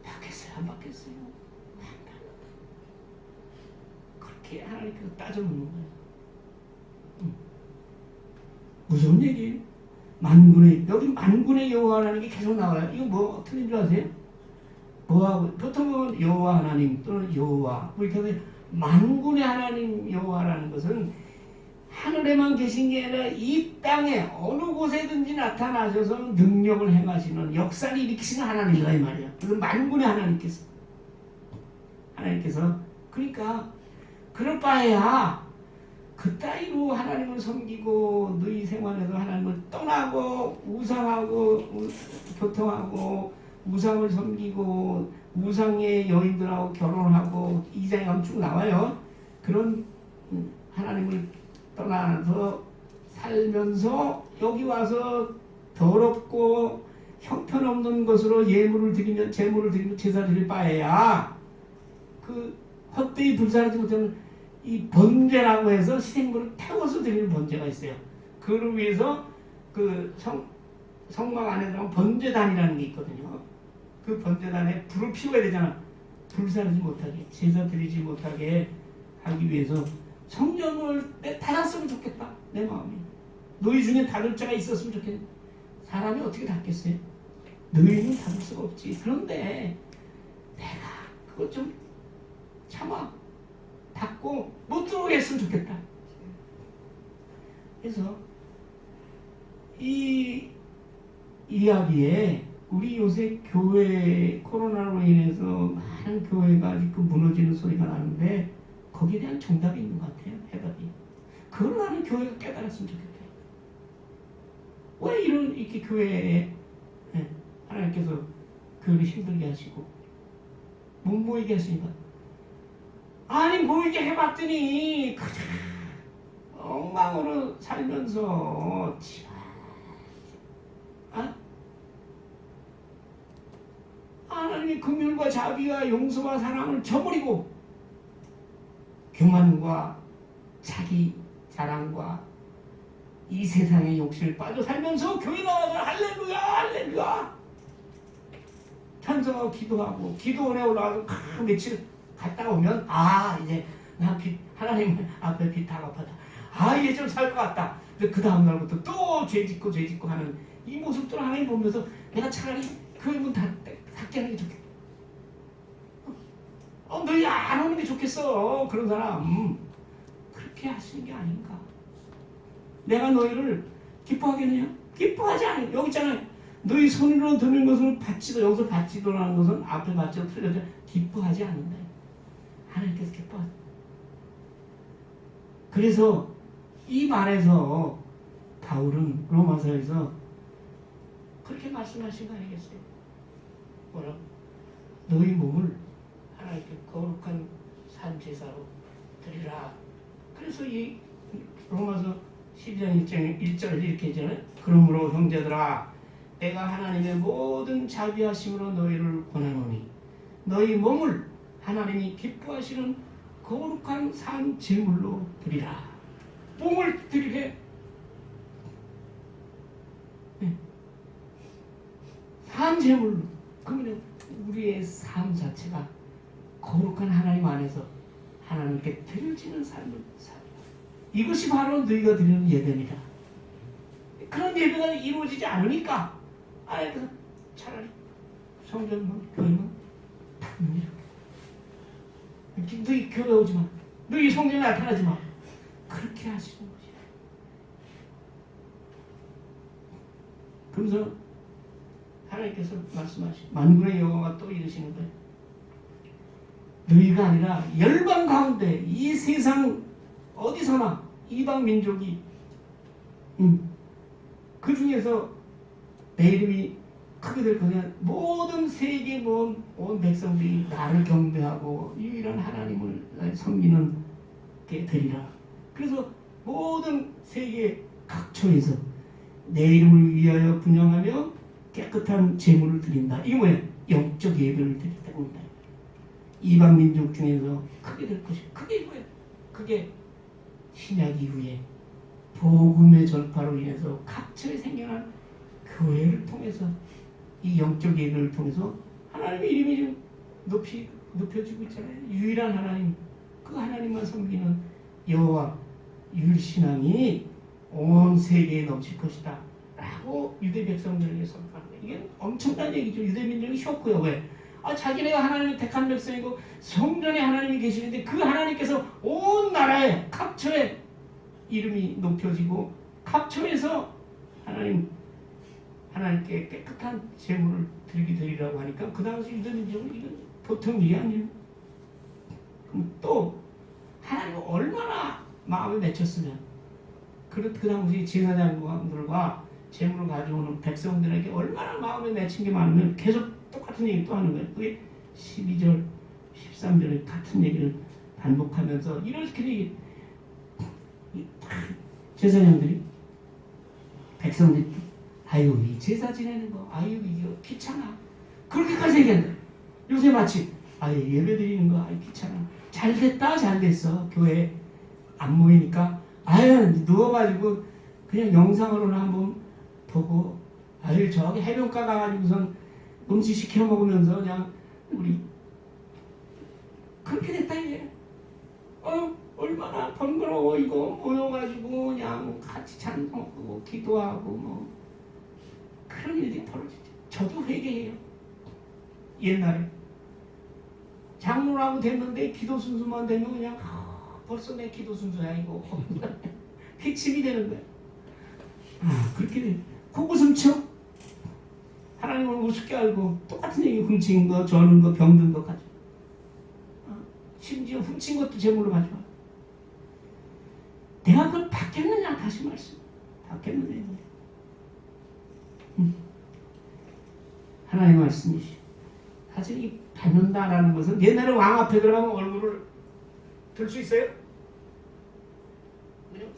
받겠어요? 안 받겠어요? 안 받는다. 그렇게 하나님께서 따져놓는 거예요. 무서운 얘기예요. 여기 만군의 여호와라는 게 계속 나와요. 이거 뭐 틀린 줄 아세요? 뭐하고 보통은 여호와 하나님 또는 여호와 이렇게 만군의 하나님 여호와라는 것은 하늘에만 계신 게 아니라 이 땅에 어느 곳에든지 나타나셔서 능력을 행하시는 역사를 일으키시는 하나님이다 이 말이에요. 그래서 만군의 하나님께서 그러니까 그럴 바에야 그 따위로 하나님을 섬기고 너희 생활에서 하나님을 떠나고 우상하고 교통하고 우상을 섬기고 우상의 여인들하고 결혼하고 이장에 가면 쭉 나와요. 그런 하나님을 떠나서 살면서 여기 와서 더럽고 형편없는 것으로 재물을 드리면 제사 드릴 바에야 그 헛되이 불사르지 못하는 이 번제라고 해서 희생물을 태워서 드리는 번제가 있어요. 그를 위해서 그 성막 안에 들어가면 번제단이라는 게 있거든요. 그 번제단에 불을 피워야 되잖아. 불사르지 못하게 제사 드리지 못하게 하기 위해서 성령을 닫았으면 좋겠다. 내 마음이. 너희 중에 닫을 자가 있었으면 좋겠네. 사람이 어떻게 닫겠어요? 너희는 닫을 수가 없지. 그런데 내가 그거 좀 참아. 닫고 못 들어오게 했으면 좋겠다. 그래서 이 이야기에 우리 요새 교회 코로나로 인해서 많은 교회가 지금 무너지는 소리가 나는데 거기에 대한 정답이 있는 것 같아요. 해답이. 그걸 나는 교회가 깨달았으면 좋겠다. 왜 이렇게 교회에 하나님께서 교회를 힘들게 하시고 못 모이게 하시니까 아니 모이게 해봤더니 그저 엉망으로 살면서 하나님의 긍휼과 자비와 용서와 사랑을 저버리고 교만과 자기 자랑과 이 세상의 욕심에 빠져 살면서 교회 나와서 할렐루야 할렐루야 찬송하고 기도하고 기도원에 올라가서 며칠 갔다 오면 이제 나 하나님 앞에 빚 다 갚았다. 이제 좀 살 것 같다. 근데 그 다음 날부터 또 죄 짓고 하는 이 모습들을 하나님 보면서 내가 차라리 교회 문 닫게 하는 게 좋겠다. 너희 안 오는 게 좋겠어. 그런 사람 그렇게 하시는 게 아닌가. 내가 너희를 기뻐하겠느냐? 기뻐하지 않아요. 여기 있잖아요. 너희 손으로 드는 것을 받지도 여기서 받지도라는 것은 앞에 받지도 틀려져 기뻐하지 않는다. 하나님께서 기뻐하세요. 그래서 이 말에서 바울은 로마서에서 그렇게 말씀하신 거 아니겠어요? 뭐라? 너희 몸을 하나님께 거룩한 산제사로 드리라. 그래서 이 로마서 12장 1절 이렇게 했잖아요. 그러므로 형제들아 내가 하나님의 모든 자비하심으로 너희를 권하노니 너희 몸을 하나님이 기뻐하시는 거룩한 산 제물로 드리라. 몸을 드리게. 산 제물로. 그러면 우리의 삶 자체가 거룩한 하나님 안에서 하나님께 드려지는 삶을 살아. 이것이 바로 너희가 드리는 예배입니다. 그런 예배가 이루어지지 않으니까 그래서 차라리 성전만 교회만 너희 교회 오지 마. 너희 성전에 나타나지 마. 그렇게 하시는 거지. 그래서 하나님께서 말씀하시고 만군의 여호와가 또 이러시는 거예요. 너희가 아니라 열방 가운데 이 세상 어디서나 이방 민족이 그 중에서 내 이름이 크게 될 거냐. 모든 세계 온 백성들이 나를 경배하고 유일한 하나님을 섬기는 게 되리라. 그래서 모든 세계 각처에서 내 이름을 위하여 분양하며 깨끗한 제물을 드린다. 이게 뭐야? 영적 예배를 드린다고 합니다. 이방 민족 중에서 크게 될 것이 그게 뭐야? 그게 신약 이후에 복음의 전파로 인해서 각처에 생겨난 교회를 통해서 이 영적 예배를 통해서 하나님의 이름이 좀 높여지고 있잖아요. 유일한 하나님, 그 하나님만 섬기는 여호와 유일신앙이 온 세계에 넘칠 것이다 라고 유대 백성들에게 선포하는 거예요. 이게 엄청난 얘기죠. 유대 민족이 쇼크예요. 왜? 자기네가 하나님의 택한 백성이고 성전에 하나님이 계시는데 그 하나님께서 온 나라에 각처에 이름이 높여지고 각처에서 하나님께 깨끗한 제물을 드리라고 하니까 그 당시 유대 민족은 이건 보통 일이 아니에요. 그럼 또 하나님은 얼마나 마음에 맺혔으면 그 당시 제사장들과 제물을 가져오는 백성들에게 얼마나 마음에 맺힌 게 많으면 계속 똑같은 얘기 또 하는 거예요. 그게 12절, 13절에 같은 얘기를 반복하면서 이렇게 제사장들이 백성들이 아유 이 제사 지내는 거 아유 이거 귀찮아 그렇게까지 얘기한다. 요새 마치 아유 예배 드리는 거 아유 귀찮아 잘됐다 잘됐어 교회 안 모이니까 아유 누워가지고 그냥 영상으로는 한번 보고 아유 저기 해변가 가가지고선 음식 시켜 먹으면서 그냥 우리 그렇게 됐다 이게 얼마나 번거로워 이거 모여가지고 그냥 같이 찬송하고 기도하고 뭐 그런 일들이 벌어지죠. 저도 회개해요. 옛날에 장로라고 됐는데 기도 순수만 되면 그냥 벌써 내 기도 순수야 이거 기침이 되는 거야. 그렇게 돼. 고구슴쳐 하나님을 우습게 알고 똑같은 얘기 훔친 거, 저는 거, 병든 거 가져. 심지어 훔친 것도 제물로 가져와. 내가 그걸 받겠느냐 다시 말씀. 받겠느냐. 하나님의 말씀이시. 사실 이 받는다라는 것은 옛날에 왕 앞에 들어가면 얼굴을 들 수 있어요? 그냥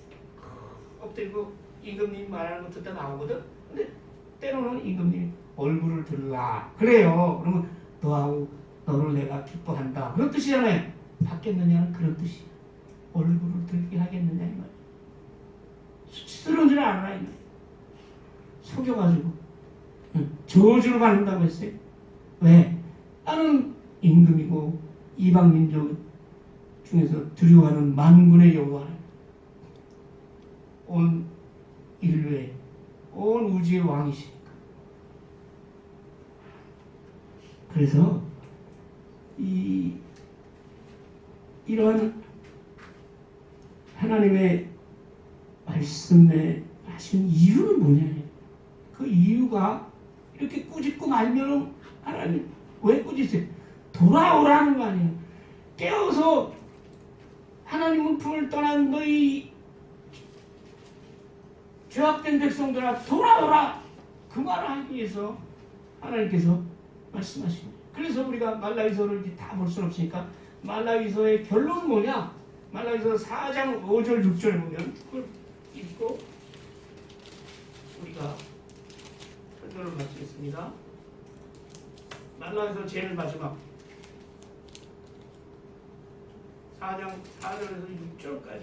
엎드리고 임금님 말하는 거 듣다 나오거든. 근데 때로는 임금님 얼굴을 들라 그래요. 그러면 너하고 너를 내가 기뻐한다 그런 뜻이잖아요. 받겠느냐는 그런 뜻이야. 얼굴을 들게 하겠느냐 이 말이야. 수치스러운 줄 알아 이 말이야. 속여가지고 저주를 받는다고 했어요. 왜? 나는 임금이고 이방 민족 중에서 두려워하는 만군의 여호와 온 인류의 온 우주의 왕이시니까. 그래서 이러한 하나님의 말씀에 하신 이유는 뭐냐? 그 이유가 이렇게 꾸짖고 말면 하나님 왜 꾸짖으세요? 돌아오라는 거 아니에요. 깨어서 하나님은 품을 떠난 너희 죄악된 백성들아 돌아오라 그 말을 하기 위해서 하나님께서 말씀하신 거예요. 그래서 우리가 말라기서를 다 볼 수는 없으니까 말라기서의 결론은 뭐냐? 말라기서 4장 5절 6절에 보면 그걸 읽고 우리가 설교를 마치겠습니다. 말라기서 제일 마지막 4장 4절에서 6절까지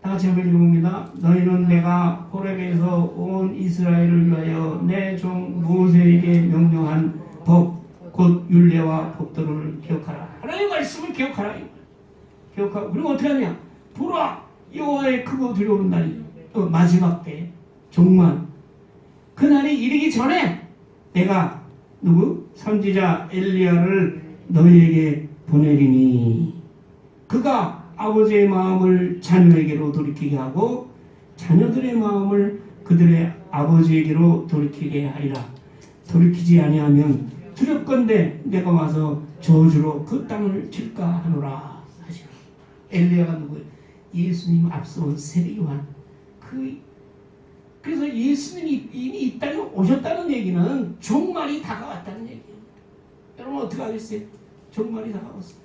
다 같이 한번 읽어봅니다. 너희는 내가 호렙에서 온 이스라엘을 위하여 내 종 모세에게 명령한 법 곧 율례와 법도를 기억하라. 하나님의 말씀을 기억하라. 기억하고 그리고 어떻게 하냐? 보라 여호와의 크고 두려운 날이 마지막 때 종말 그날이 이르기 전에 내가 누구? 선지자 엘리야를 너희에게 보내리니 그가 아버지의 마음을 자녀에게로 돌이키게 하고 자녀들의 마음을 그들의 아버지에게로 돌이키게 하리라. 돌이키지 아니하면 두렵건대 내가 와서 저주로 그 땅을 칠까 하노라 하시라. 엘리야가 누구예요? 예수님 앞서온 세례요한 그 그래서 예수님이 이미 이 땅에 오셨다는 얘기는 종말이 다가왔다는 얘기예요. 여러분 어떻게 하겠어요? 종말이 다가왔어요.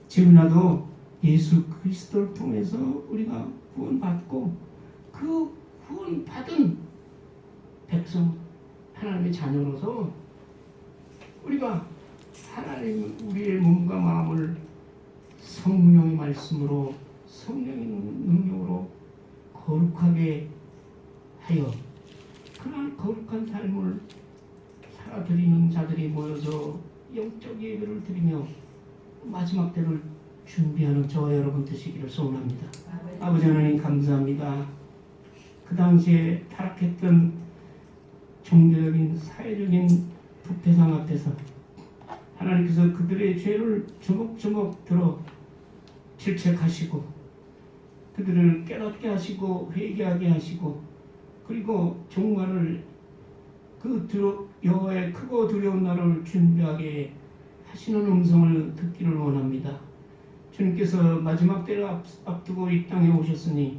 지금이라도 예수 그리스도를 통해서 우리가 구원받고 그 구원받은 백성 하나님의 자녀로서 우리가 하나님 우리의 몸과 마음을 성령의 말씀으로 성령의 능력으로 거룩하게 하여 그런 거룩한 삶을 살아드리는 자들이 모여서 영적 예배를 드리며 마지막 때를 준비하는 저와 여러분 되시기를 소원합니다. 아버지 하나님 감사합니다. 그 당시에 타락했던 종교적인 사회적인 부패상 앞에서 하나님께서 그들의 죄를 조목조목 들어 질책하시고 그들을 깨닫게 하시고 회개하게 하시고 그리고 종말을 여호와의 크고 두려운 날을 준비하게 하시는 음성을 듣기를 원합니다. 주님께서 마지막 때를 앞두고 이 땅에 오셨으니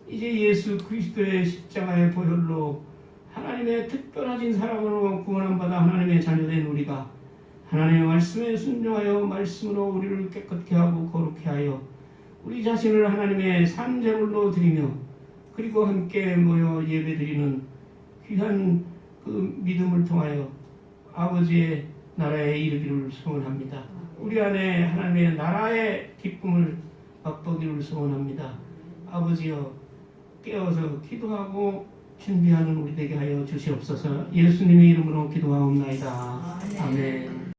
이제 예수 그리스도의 십자가의 보혈로 하나님의 특별하신 사랑으로 구원한 바다 하나님의 자녀된 우리가 하나님의 말씀에 순종하여 말씀으로 우리를 깨끗게 하고 거룩게 하여 우리 자신을 하나님의 산 제물로 드리며 그리고 함께 모여 예배드리는 귀한 그 믿음을 통하여 아버지의 나라에 이르기를 소원합니다. 우리 안에 하나님의 나라의 기쁨을 맛보기를 소원합니다. 아버지여 깨어서 기도하고 준비하는 우리 되게 하여 주시옵소서. 예수님의 이름으로 기도하옵나이다. 아멘.